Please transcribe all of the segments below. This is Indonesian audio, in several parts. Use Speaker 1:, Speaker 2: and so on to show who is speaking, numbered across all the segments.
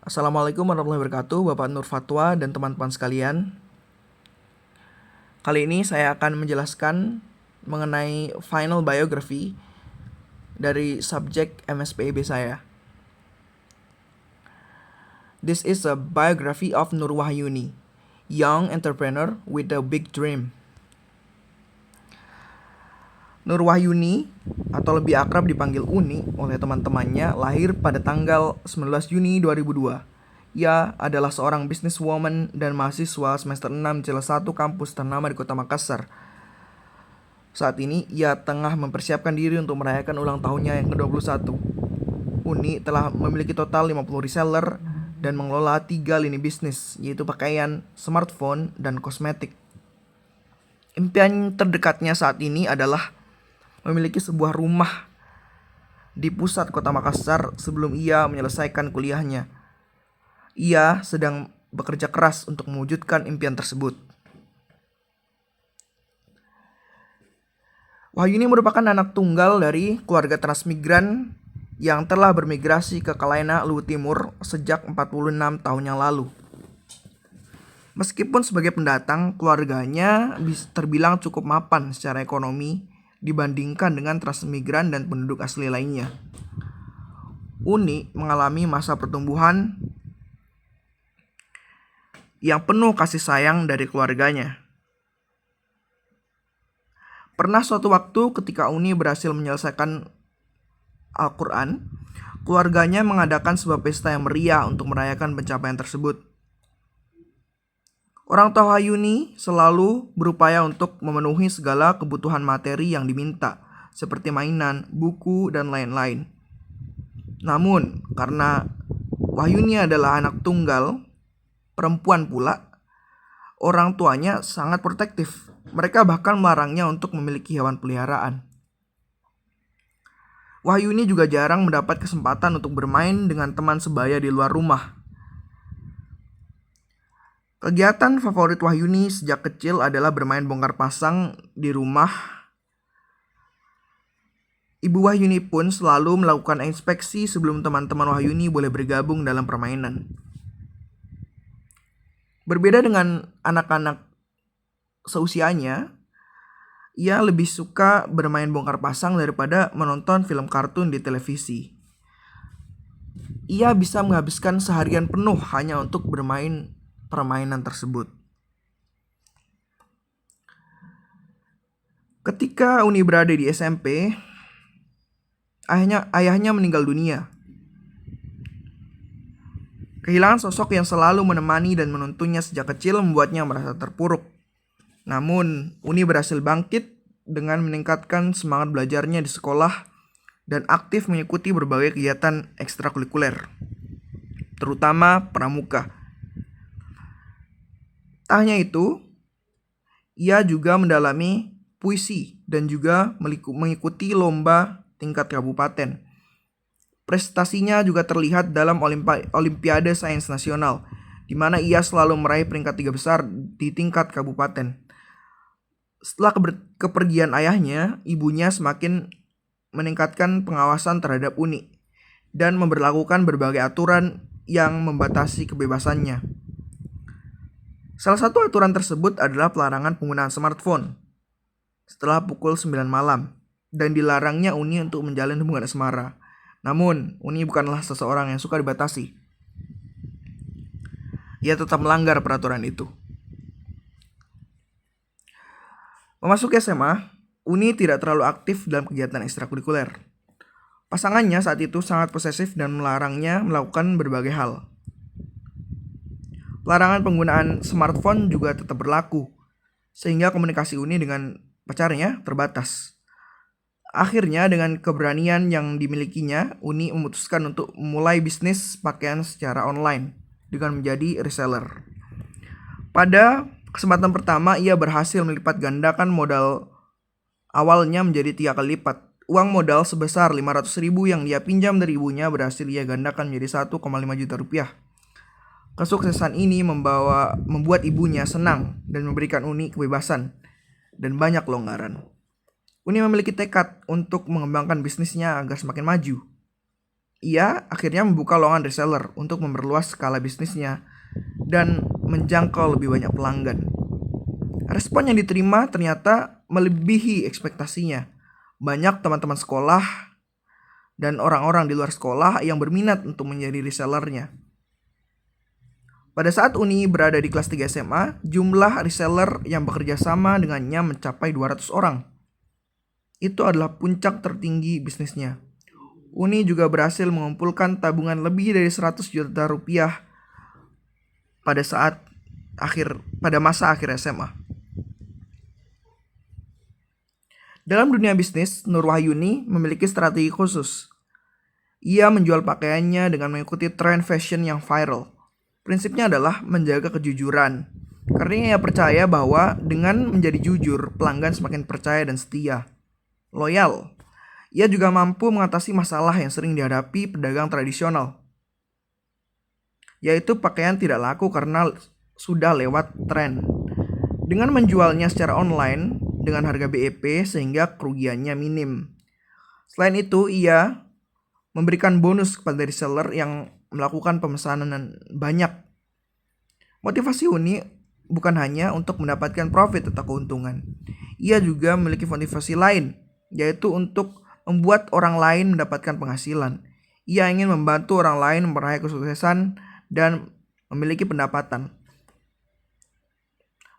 Speaker 1: Assalamualaikum warahmatullahi wabarakatuh, Bapak Nur Fatwa dan teman-teman sekalian. Kali ini saya akan menjelaskan mengenai final biography dari subjek MSPIB saya. This is a biography of Nur Wahyuni, young entrepreneur with a big dream. Nur Wahyuni, atau lebih akrab dipanggil Uni oleh teman-temannya, lahir pada tanggal 19 Juni 2002. Ia adalah seorang businesswoman dan mahasiswa semester 6 di salah satu kampus ternama di kota Makassar. Saat ini, ia tengah mempersiapkan diri untuk merayakan ulang tahunnya yang ke-21. Uni telah memiliki total 50 reseller dan mengelola 3 lini bisnis, yaitu pakaian, smartphone, dan kosmetik. Impian terdekatnya saat ini adalah memiliki sebuah rumah di pusat kota Makassar sebelum ia menyelesaikan kuliahnya. Ia sedang bekerja keras untuk mewujudkan impian tersebut. Wahyuni merupakan anak tunggal dari keluarga transmigran yang telah bermigrasi ke Kalaina, Luwu Timur sejak 46 tahun yang lalu. Meskipun sebagai pendatang, keluarganya terbilang cukup mapan secara ekonomi dibandingkan dengan transmigran dan penduduk asli lainnya. Uni mengalami masa pertumbuhan yang penuh kasih sayang dari keluarganya. Pernah suatu waktu ketika Uni berhasil menyelesaikan Al-Quran, keluarganya mengadakan sebuah pesta yang meriah untuk merayakan pencapaian tersebut. Orang tua Wahyuni selalu berupaya untuk memenuhi segala kebutuhan materi yang diminta, seperti mainan, buku, dan lain-lain. Namun, karena Wahyuni adalah anak tunggal, perempuan pula, orang tuanya sangat protektif. Mereka bahkan melarangnya untuk memiliki hewan peliharaan. Wahyuni juga jarang mendapat kesempatan untuk bermain dengan teman sebaya di luar rumah. Kegiatan favorit Wahyuni sejak kecil adalah bermain bongkar pasang di rumah. Ibu Wahyuni pun selalu melakukan inspeksi sebelum teman-teman Wahyuni boleh bergabung dalam permainan. Berbeda dengan anak-anak seusianya, ia lebih suka bermain bongkar pasang daripada menonton film kartun di televisi. Ia bisa menghabiskan seharian penuh hanya untuk bermain permainan tersebut. Ketika Uni berada di SMP, ayahnya meninggal dunia. Kehilangan sosok yang selalu menemani dan menuntunnya sejak kecil membuatnya merasa terpuruk. Namun, Uni berhasil bangkit dengan meningkatkan semangat belajarnya di sekolah dan aktif mengikuti berbagai kegiatan ekstrakurikuler, terutama pramuka. Tak hanya itu, ia juga mendalami puisi dan juga mengikuti lomba tingkat kabupaten. Prestasinya juga terlihat dalam Olimpiade Sains Nasional, di mana ia selalu meraih peringkat 3 besar di tingkat kabupaten. Setelah kepergian ayahnya, ibunya semakin meningkatkan pengawasan terhadap Uni dan memberlakukan berbagai aturan yang membatasi kebebasannya. Salah satu aturan tersebut adalah pelarangan penggunaan smartphone setelah pukul 9 malam dan dilarangnya Uni untuk menjalin hubungan asmara. Namun, Uni bukanlah seseorang yang suka dibatasi. Ia tetap melanggar peraturan itu. Memasuki SMA, Uni tidak terlalu aktif dalam kegiatan ekstrakurikuler. Pasangannya saat itu sangat posesif dan melarangnya melakukan berbagai hal. Larangan penggunaan smartphone juga tetap berlaku, sehingga komunikasi Uni dengan pacarnya terbatas. Akhirnya dengan keberanian yang dimilikinya, Uni memutuskan untuk memulai bisnis pakaian secara online dengan menjadi reseller. Pada kesempatan pertama, ia berhasil melipat gandakan modal awalnya menjadi 3 kali lipat. Uang modal sebesar 500.000 yang dia pinjam dari ibunya berhasil ia gandakan menjadi 1,5 juta rupiah. Kesuksesan ini membuat ibunya senang dan memberikan Uni kebebasan dan banyak kelonggaran. Uni memiliki tekad untuk mengembangkan bisnisnya agar semakin maju. ia akhirnya membuka lowongan reseller untuk memperluas skala bisnisnya dan menjangkau lebih banyak pelanggan. Respon yang diterima ternyata melebihi ekspektasinya. Banyak teman-teman sekolah dan orang-orang di luar sekolah yang berminat untuk menjadi resellernya. Pada saat Uni berada di kelas 3 SMA, jumlah reseller yang bekerja sama dengannya mencapai 200 orang. Itu adalah puncak tertinggi bisnisnya. Uni juga berhasil mengumpulkan tabungan lebih dari 100 juta rupiah pada masa akhir SMA. Dalam dunia bisnis, Nur Wahyuni memiliki strategi khusus. Ia menjual pakaiannya dengan mengikuti tren fashion yang viral. Prinsipnya adalah menjaga kejujuran. Karena ia percaya bahwa dengan menjadi jujur, pelanggan semakin percaya dan setia. Loyal. Ia juga mampu mengatasi masalah yang sering dihadapi pedagang tradisional, yaitu pakaian tidak laku karena sudah lewat tren. Dengan menjualnya secara online dengan harga BEP sehingga kerugiannya minim. Selain itu, ia memberikan bonus kepada reseller yang melakukan pemesanan banyak. Motivasi Uni bukan hanya untuk mendapatkan profit atau keuntungan. Ia juga memiliki motivasi lain, yaitu untuk membuat orang lain mendapatkan penghasilan. Ia ingin membantu orang lain meraih kesuksesan dan memiliki pendapatan.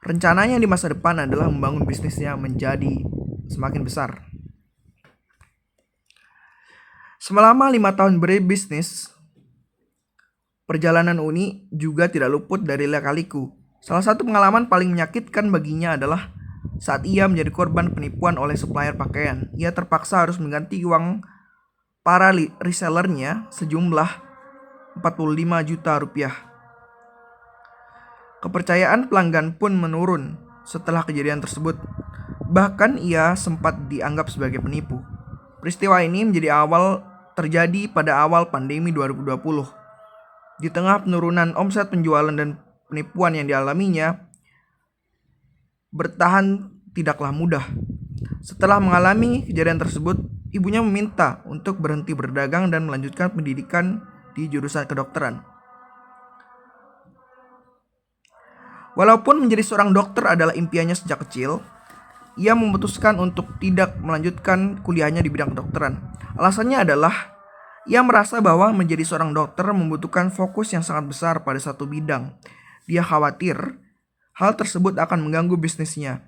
Speaker 1: Rencananya di masa depan adalah membangun bisnisnya menjadi semakin besar. Selama 5 tahun berbisnis, perjalanan Uni juga tidak luput dari lika-liku. Salah satu pengalaman paling menyakitkan baginya adalah saat ia menjadi korban penipuan oleh supplier pakaian. Ia terpaksa harus mengganti uang para resellernya sejumlah 45 juta rupiah. Kepercayaan pelanggan pun menurun setelah kejadian tersebut. Bahkan ia sempat dianggap sebagai penipu. Peristiwa ini terjadi pada awal pandemi 2020. Di tengah penurunan omset penjualan dan penipuan yang dialaminya, bertahan tidaklah mudah. Setelah mengalami kejadian tersebut, ibunya meminta untuk berhenti berdagang dan melanjutkan pendidikan di jurusan kedokteran. Walaupun menjadi seorang dokter adalah impiannya sejak kecil, ia memutuskan untuk tidak melanjutkan kuliahnya di bidang kedokteran. Alasannya adalah ia merasa bahwa menjadi seorang dokter membutuhkan fokus yang sangat besar pada satu bidang. Dia khawatir hal tersebut akan mengganggu bisnisnya.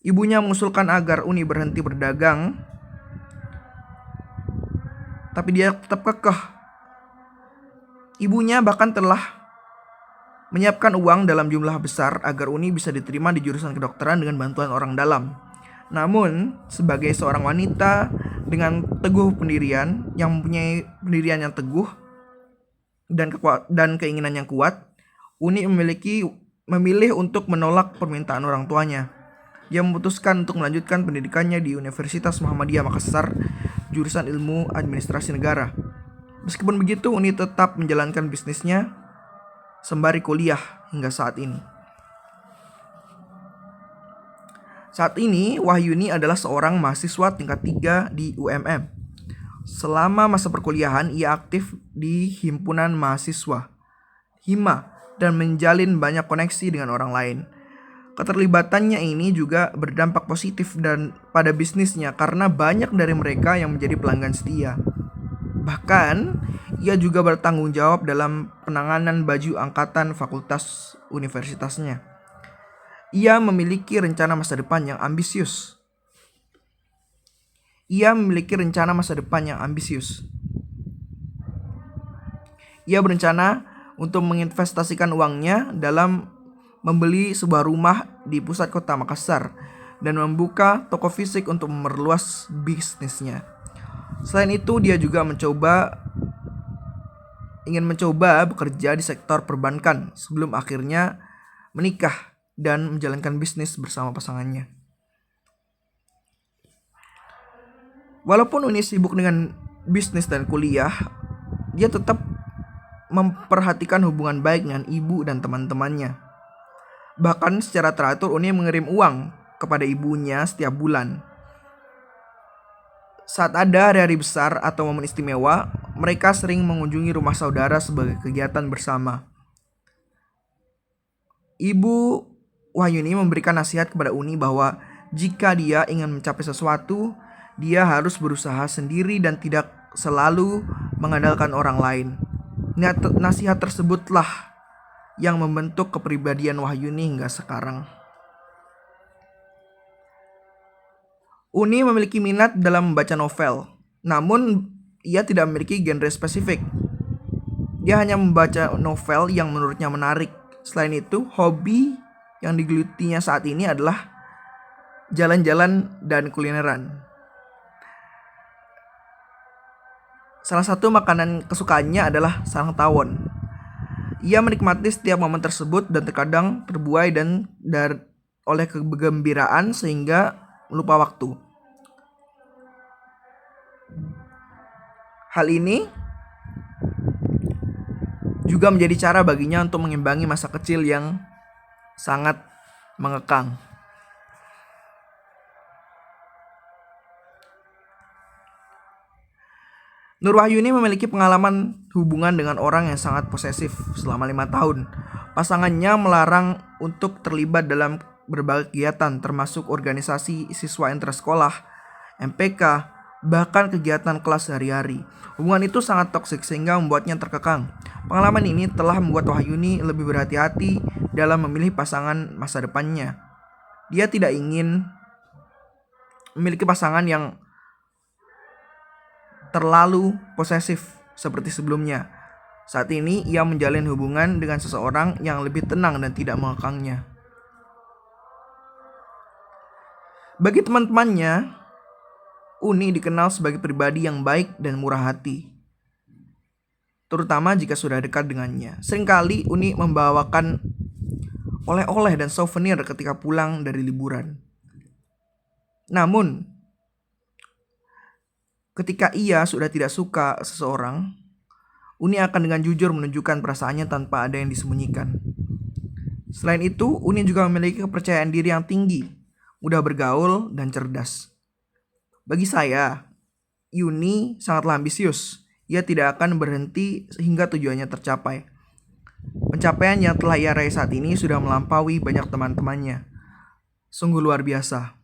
Speaker 1: Ibunya mengusulkan agar Uni berhenti berdagang, tapi dia tetap kekeh. Ibunya bahkan telah menyiapkan uang dalam jumlah besar agar Uni bisa diterima di jurusan kedokteran dengan bantuan orang dalam. Namun, sebagai seorang wanita dengan teguh pendirian, yang mempunyai pendirian yang teguh dan keinginan yang kuat, Uni memilih untuk menolak permintaan orang tuanya. Dia memutuskan untuk melanjutkan pendidikannya di Universitas Muhammadiyah Makassar, jurusan Ilmu Administrasi Negara. Meskipun begitu, Uni tetap menjalankan bisnisnya sembari kuliah hingga saat ini. Saat ini, Wahyuni adalah seorang mahasiswa tingkat 3 di UMM. Selama masa perkuliahan, ia aktif di himpunan mahasiswa, HIMA, dan menjalin banyak koneksi dengan orang lain. Keterlibatannya ini juga berdampak positif dan pada bisnisnya karena banyak dari mereka yang menjadi pelanggan setia. Bahkan, ia juga bertanggung jawab dalam penanganan baju angkatan fakultas universitasnya. Ia memiliki rencana masa depan yang ambisius. Ia berencana untuk menginvestasikan uangnya dalam membeli sebuah rumah di pusat kota Makassar dan membuka toko fisik untuk memperluas bisnisnya. Selain itu, dia juga ingin mencoba bekerja di sektor perbankan sebelum akhirnya menikah dan menjalankan bisnis bersama pasangannya. Walaupun Uni sibuk dengan bisnis dan kuliah, dia tetap memperhatikan hubungan baik dengan ibu dan teman-temannya. Bahkan secara teratur Uni mengirim uang kepada ibunya setiap bulan. Saat ada hari-hari besar atau momen istimewa, mereka sering mengunjungi rumah saudara sebagai kegiatan bersama. Ibu Wahyuni memberikan nasihat kepada Uni bahwa jika dia ingin mencapai sesuatu, dia harus berusaha sendiri dan tidak selalu mengandalkan orang lain. Nasihat tersebutlah yang membentuk kepribadian Wahyuni hingga sekarang. Uni memiliki minat dalam membaca novel, namun ia tidak memiliki genre spesifik. Dia hanya membaca novel yang menurutnya menarik. Selain itu, hobi yang digelutinya saat ini adalah jalan-jalan dan kulineran. Salah satu makanan kesukaannya adalah sarang tawon. Ia menikmati setiap momen tersebut dan terkadang terbuai oleh kegembiraan sehingga lupa waktu. Hal ini juga menjadi cara baginya untuk mengimbangi masa kecil yang sangat mengekang. Nur Wahyuni memiliki pengalaman hubungan dengan orang yang sangat posesif selama 5 tahun. Pasangannya melarang untuk terlibat dalam berbagai kegiatan termasuk organisasi siswa intersekolah, MPK, bahkan kegiatan kelas sehari-hari. Hubungan itu sangat toksik sehingga membuatnya terkekang. Pengalaman ini telah membuat Wahyuni lebih berhati-hati dalam memilih pasangan masa depannya. Dia tidak ingin memiliki pasangan yang terlalu posesif seperti sebelumnya. Saat ini ia menjalin hubungan dengan seseorang yang lebih tenang dan tidak mengekangnya. Bagi teman-temannya, Uni dikenal sebagai pribadi yang baik dan murah hati, terutama jika sudah dekat dengannya. Seringkali Uni membawakan oleh-oleh dan souvenir ketika pulang dari liburan. Namun, ketika ia sudah tidak suka seseorang, Uni akan dengan jujur menunjukkan perasaannya tanpa ada yang disembunyikan. Selain itu, Uni juga memiliki kepercayaan diri yang tinggi, mudah bergaul, dan cerdas. Bagi saya, Uni sangatlah ambisius. Ia tidak akan berhenti hingga tujuannya tercapai. Pencapaian yang telah ia raih saat ini sudah melampaui banyak teman-temannya. Sungguh luar biasa.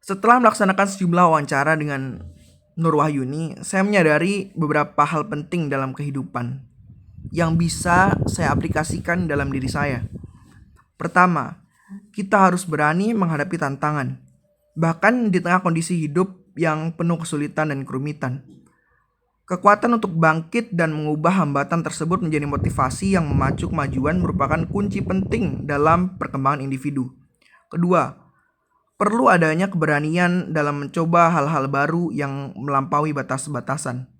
Speaker 1: Setelah melaksanakan sejumlah wawancara dengan Nur Wahyuni, saya menyadari beberapa hal penting dalam kehidupan yang bisa saya aplikasikan dalam diri saya. Pertama, kita harus berani menghadapi tantangan, bahkan di tengah kondisi hidup yang penuh kesulitan dan kerumitan. Kekuatan untuk bangkit dan mengubah hambatan tersebut menjadi motivasi yang memacu kemajuan merupakan kunci penting dalam perkembangan individu. Kedua, perlu adanya keberanian dalam mencoba hal-hal baru yang melampaui batas-batasan.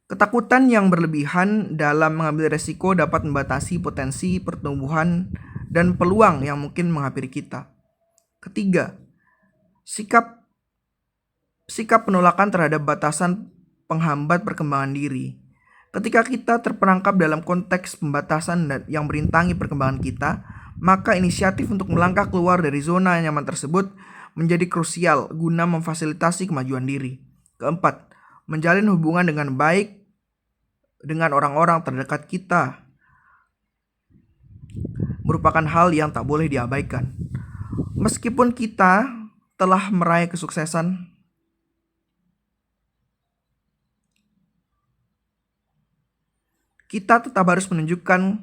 Speaker 1: Ketakutan yang berlebihan dalam mengambil resiko dapat membatasi potensi pertumbuhan dan peluang yang mungkin menghampiri kita. Ketiga, sikap penolakan terhadap batasan penghambat perkembangan diri. Ketika kita terperangkap dalam konteks pembatasan yang merintangi perkembangan kita, maka inisiatif untuk melangkah keluar dari zona nyaman tersebut menjadi krusial guna memfasilitasi kemajuan diri. Keempat, menjalin hubungan dengan baik dengan orang-orang terdekat kita merupakan hal yang tak boleh diabaikan. Meskipun kita telah meraih kesuksesan, kita tetap harus menunjukkan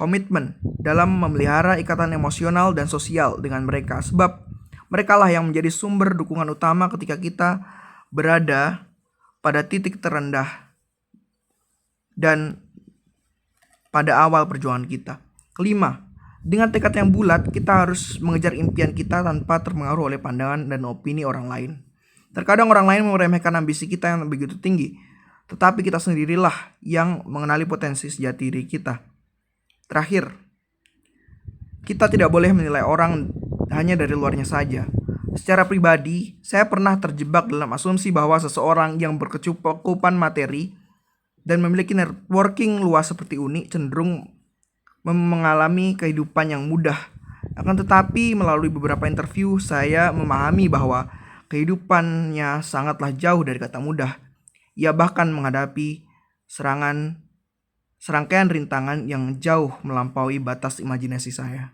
Speaker 1: komitmen dalam memelihara ikatan emosional dan sosial dengan mereka, sebab merekalah yang menjadi sumber dukungan utama ketika kita berada pada titik terendah dan pada awal perjuangan kita. Kelima, dengan tekad yang bulat, kita harus mengejar impian kita tanpa terpengaruh oleh pandangan dan opini orang lain. Terkadang orang lain meremehkan ambisi kita yang begitu tinggi, tetapi kita sendirilah yang mengenali potensi sejati diri kita. Terakhir, kita tidak boleh menilai orang hanya dari luarnya saja. Secara pribadi, saya pernah terjebak dalam asumsi bahwa seseorang yang berkecukupan materi dan memiliki networking luas seperti Uni cenderung mengalami kehidupan yang mudah. Akan tetapi melalui beberapa interview saya memahami bahwa kehidupannya sangatlah jauh dari kata mudah. Ia bahkan menghadapi serangkaian rintangan yang jauh melampaui batas imajinasi saya.